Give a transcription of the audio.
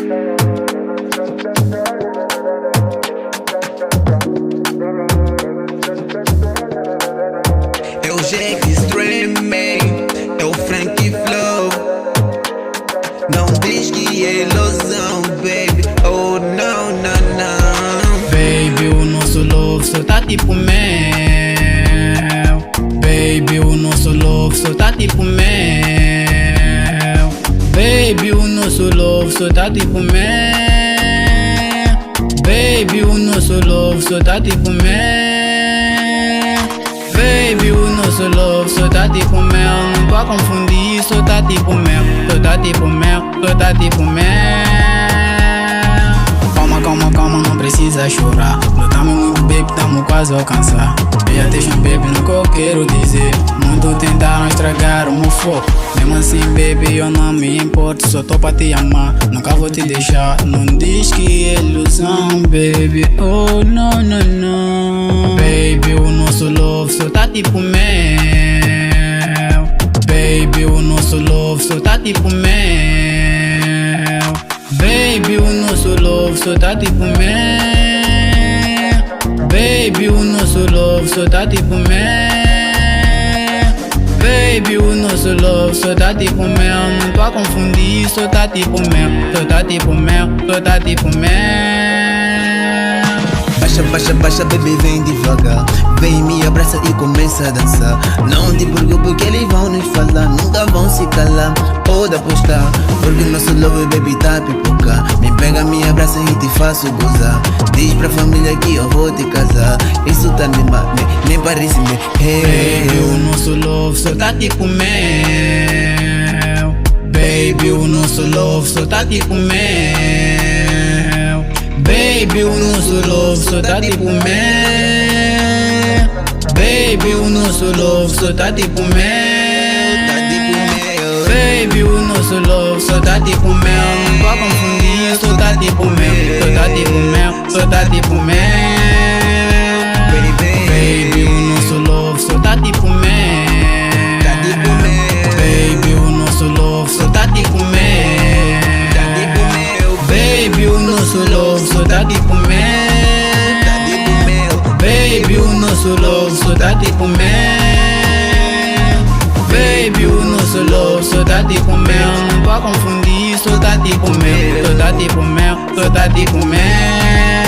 É o Jack Streaming, é o Frank Flow. Não diz que é ilusão, baby. Oh, não, não, não. Baby, o nosso love só tá tipo mel. Baby, o nosso love só tá tipo mel. Baby, o nosso love só tá tipo mel. Baby, o nosso love só tá tipo mel. Baby, o nosso love só tá tipo mel. Não tô a confundir, só tá tipo mel. Só tá tipo mel, só tá tipo mel. Calma, calma, calma, não precisa chorar. Lutamos muito, baby, tamo quase a alcançar. Pay attention, baby, no que eu quero dizer. Muito tentaram estragar o meu foco. Mesmo assim, baby, eu não me importo. Só tô pra te amar, nunca vou te deixar. Não diz que é ilusão, baby. Oh, não, não, não. Baby, o nosso love só tá tipo mel. Baby, o nosso love só tá tipo mel. Baby, o nosso love só tá tipo mel. Baby, o nosso love só tá tipo mel. Baby, o nosso love só tá tipo mel. Não tô a confundir, só tá tipo mel. Só tá tipo mel, só tá tipo mel. Baixa, baixa, baixa, baby, vem devagar. Vem, me abraça e começa a dançar. Não te preocupes porque eles vão nos falar. Nunca vão se calar, pode apostar. Porque nosso love, baby, tá a pipocar. Me pega, me abraça e te faço gozar. Diz pra família que eu vou te casar. Isso tá nem parece me. Baby, o nosso love só tá tipo mel. Baby, o nosso love só tá tipo mel. Baby, o nosso love só tá tipo mel. Baby, o nosso love só tá tipo mel. Baby, o nosso love só tá tipo mel. Não tô a confundir, só tá tipo mel. Só tá tipo mel, só tá tipo mel. Baby, o nosso love só tá tipo mel. Baby, o nosso love só tá tipo mel. Baby, o nosso love só tá tipo mel. Baby, o nosso love só tá tipo mel. Baby, o nosso love só tá tipo mel. Não tô a confundir, só tá tipo mel. Só tá tipo mel, só tá tipo mel.